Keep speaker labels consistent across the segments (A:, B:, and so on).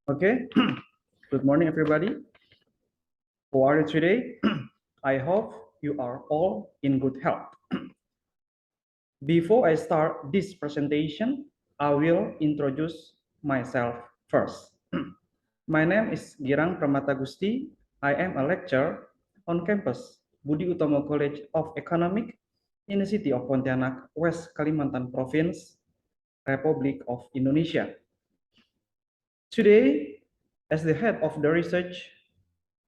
A: Okay, good morning, everybody. How are you today? I hope you are all in good health. Before I start this presentation, I will introduce myself first. My name is Girang Pramata Gusti. I am a lecturer on campus Budi Utomo College of Economics in the city of Pontianak, West Kalimantan Province, Republic of Indonesia. Today, as the head of the research,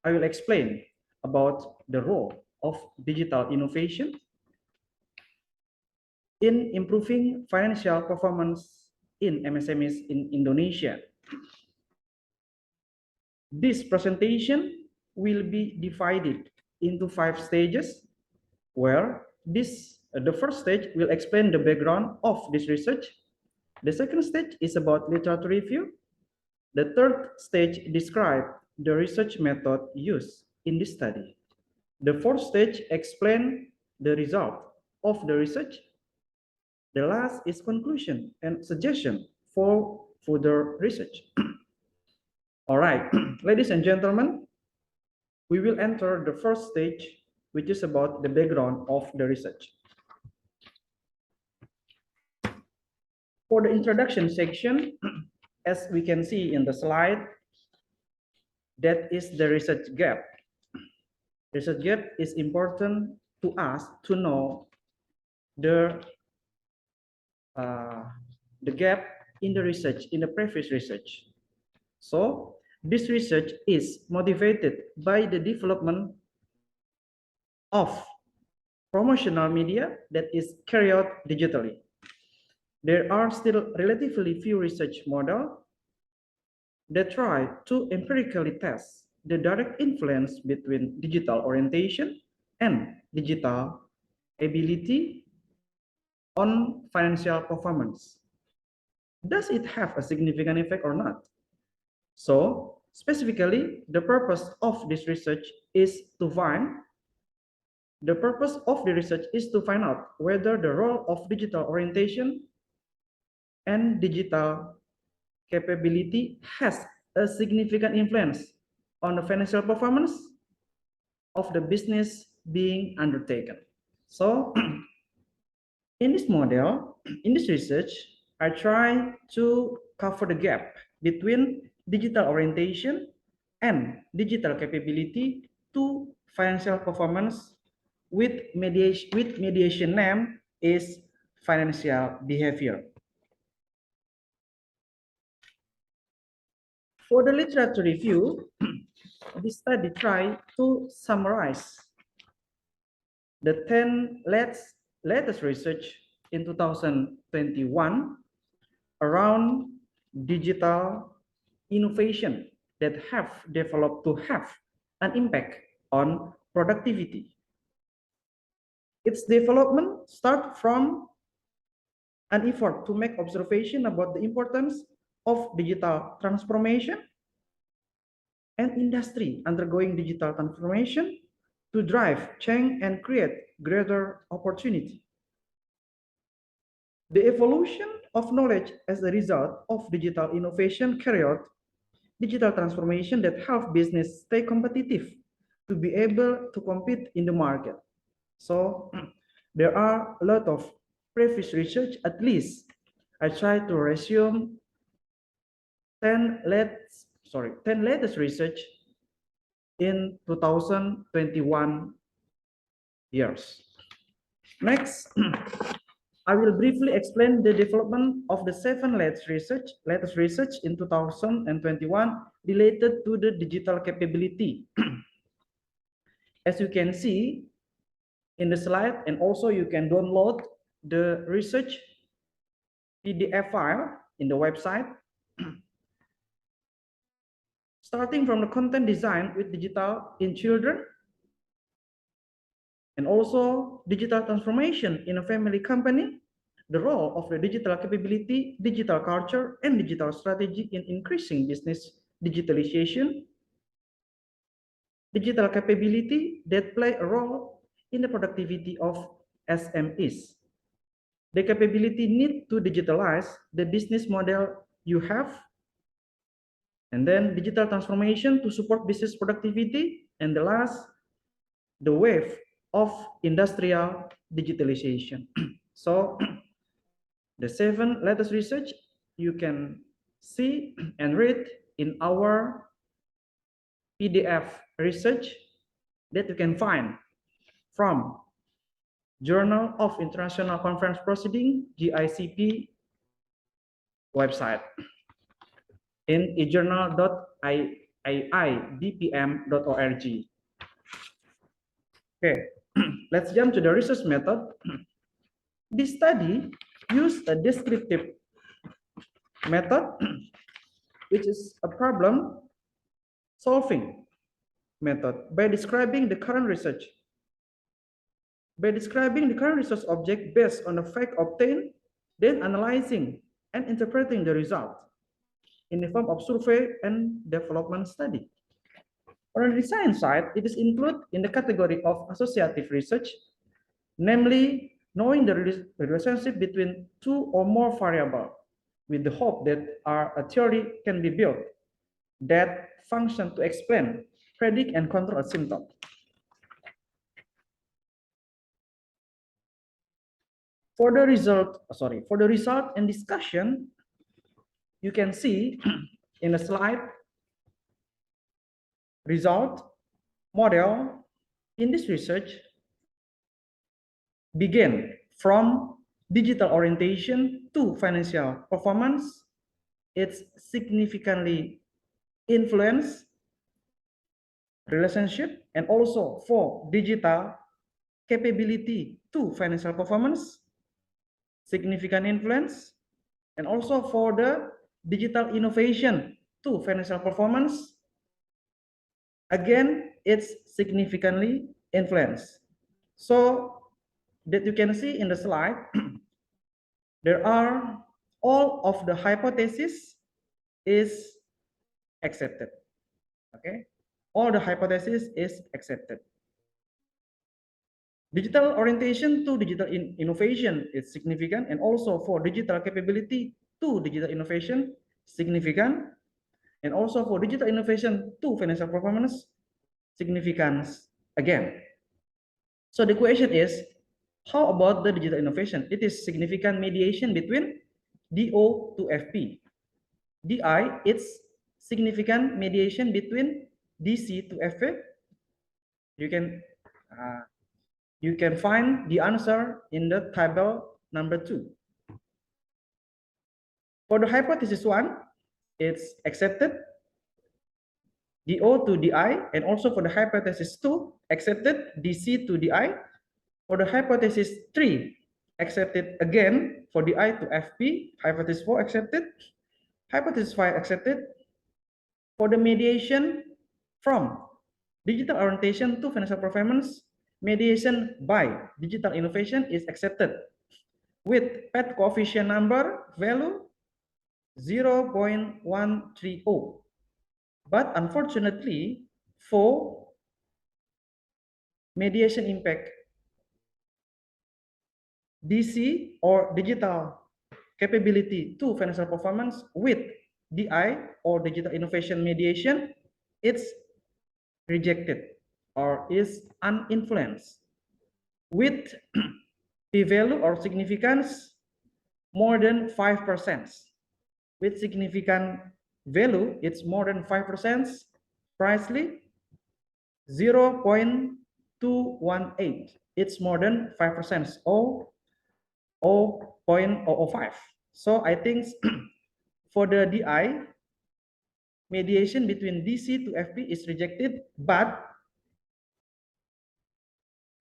A: I will explain about the role of digital innovation in improving financial performance in MSMEs in Indonesia. This presentation will be divided into 5 stages, where the first stage will explain the background of this research. The second stage is about literature review. The third stage describes the research method used in this study. The fourth stage explains the result of the research. The last is conclusion and suggestion for further research. All right, ladies and gentlemen, we will enter the first stage, which is about the background of the research. For the introduction section, as we can see in the slide, that is the research gap. Research gap is important to us to know the gap in the research, in the previous research. So this research is motivated by the development of promotional media that is carried out digitally. There are still relatively few research models that try to empirically test the direct influence between digital orientation and digital ability on financial performance. Does it have a significant effect or not? So, specifically, the purpose of this research is to find out whether the role of digital orientation and digital capability has a significant influence on the financial performance of the business being undertaken. So, in this model, in this research, I try to cover the gap between digital orientation and digital capability to financial performance with mediation name is financial behavior. For the literature review, this study tried to summarize the 10 latest research in 2021 around digital innovation that have developed to have an impact on productivity. Its development start from an effort to make observation about the importance of digital transformation and industry undergoing digital transformation to drive change and create greater opportunity. The evolution of knowledge as a result of digital innovation carry out digital transformation that help business stay competitive to be able to compete in the market. So there are a lot of previous research, at least I try to resume 10 latest research in 2021 years. Next, I will briefly explain the development of the 7 latest research in 2021 related to the digital capability. As you can see in the slide, and also you can download the research PDF file in the website. Starting from the content design with digital in children, and also digital transformation in a family company, the role of the digital capability, digital culture, and digital strategy in increasing business digitalization, digital capability that play a role in the productivity of SMEs. The capability need to digitalize the business model you have And then digital transformation to support business productivity. And the last, the wave of industrial digitalization. So the 7 latest research you can see and read in our PDF research that you can find from Journal of International Conference Proceeding, GICP website in ejournal.iidpm.org. Okay, let's jump to the research method. This study used a descriptive method, which is a problem solving method by describing the current research. By describing the current research object based on the fact obtained, then analyzing and interpreting the result in the form of survey and development study. On the design side, it is included in the category of associative research, namely knowing the relationship between 2 or more variables with the hope that a theory can be built that function to explain, predict, and control a symptom. For the result and discussion, you can see in the slide result model in this research begin from digital orientation to financial performance. It's significantly influence relationship, and also for digital capability to financial performance, significant influence, and also for the digital innovation to financial performance. Again, it's significantly influence. So that you can see in the slide, there are all of the hypothesis is accepted. Okay, all the hypothesis is accepted. Digital orientation to digital innovation is significant, and also for digital capability to digital innovation significant, and also for digital innovation to financial performance significance again. So the question is, how about the digital innovation? It is significant mediation between DO to FP. DI, it's significant mediation between DC to FP. You can find the answer in the table number 2. For the hypothesis 1, it's accepted, DO to DI, and also for the hypothesis 2, accepted, DC to DI. For the hypothesis 3, accepted again for DI to FP. Hypothesis 4, accepted. Hypothesis 5, accepted. For the mediation from digital orientation to financial performance, mediation by digital innovation is accepted with PET coefficient number value 0.130. But unfortunately, for mediation impact DC or digital capability to financial performance with DI or digital innovation mediation, it's rejected or is uninfluenced with p-value or significance more than 5%. With significant value, it's more than 5%, precisely 0.218. It's more than 5% or 0.005. So I think for the DI, mediation between DC to FP is rejected, but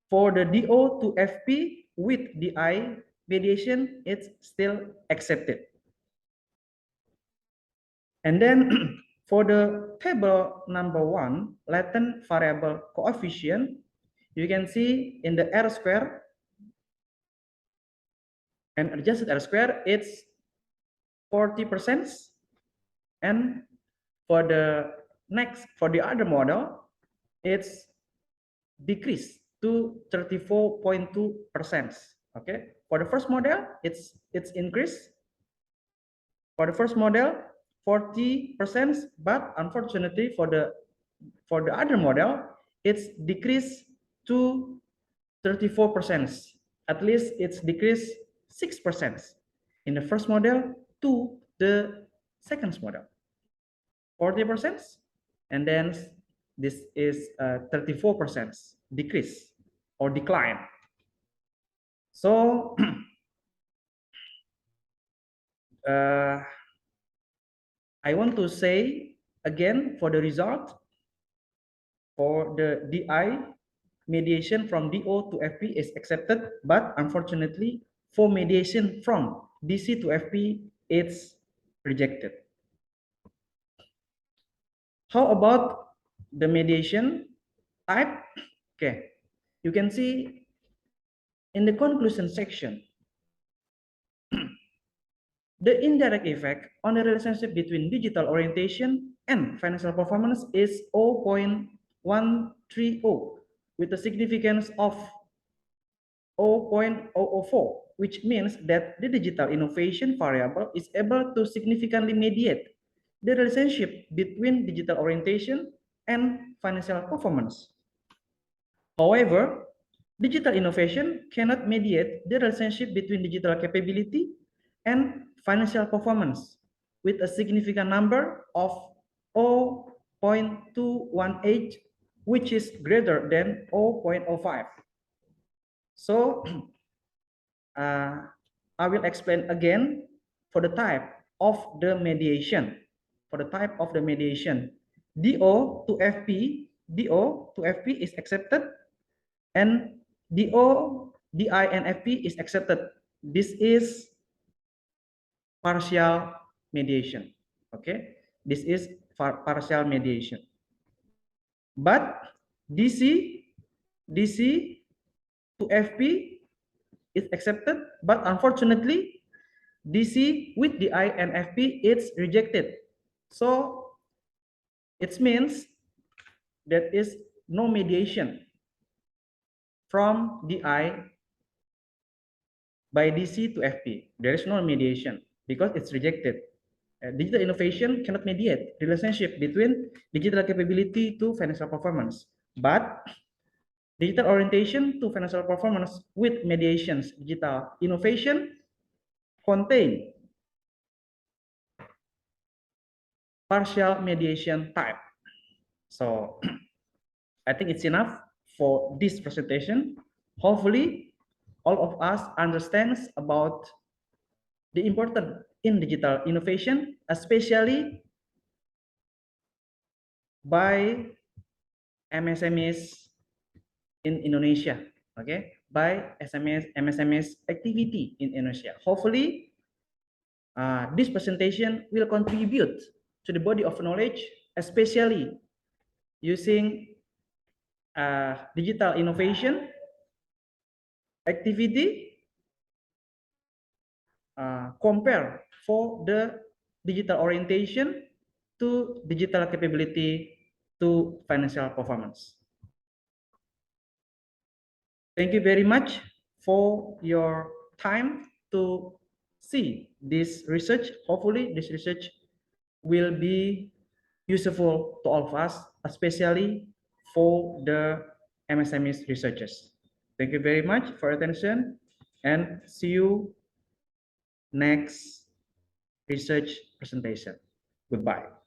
A: for the DO to FP with DI mediation, it's still accepted. And then for the table number 1, latent variable coefficient, you can see in the R square and adjusted R square, it's 40%. And for the other model, it's decreased to 34.2%. Okay. For the first model, it's increased. For the first model, 40%, but unfortunately for the other model, it's decreased to 34%. At least it's decreased 6% in the first model to the second model, 40%, and then this is 34% decrease or decline. So I want to say again for the result, for the DI, mediation from DO to FP is accepted, but unfortunately for mediation from DC to FP, it's rejected. How about the mediation type? Okay, you can see in the conclusion section, the indirect effect on the relationship between digital orientation and financial performance is 0.130 with a significance of 0.004, which means that the digital innovation variable is able to significantly mediate the relationship between digital orientation and financial performance. However, digital innovation cannot mediate the relationship between digital capability and financial performance with a significant number of 0.218, which is greater than 0.05. So I will explain again for the type of the mediation. For the type of the mediation, DO to FP is accepted, and DO, DI, and FP is accepted. This is partial mediation. Okay, this is partial mediation. But DC to FP is accepted, but unfortunately DC with DI and FP it's rejected. So it means there is no mediation from DI by DC to FP. There is no mediation because it's rejected. Digital innovation cannot mediate relationship between digital capability to financial performance, but digital orientation to financial performance with mediations digital innovation contain partial mediation type. So I think it's enough for this presentation. Hopefully all of us understands about the importance in digital innovation, especially by MSMEs in Indonesia, okay, by MSMEs activity in Indonesia. Hopefully this presentation will contribute to the body of knowledge, especially using digital innovation activity compare for the digital orientation to digital capability to financial performance. Thank you very much for your time to see this research. Hopefully this research will be useful to all of us, especially for the MSMEs researchers. Thank you very much for your attention and see you next research presentation. Goodbye.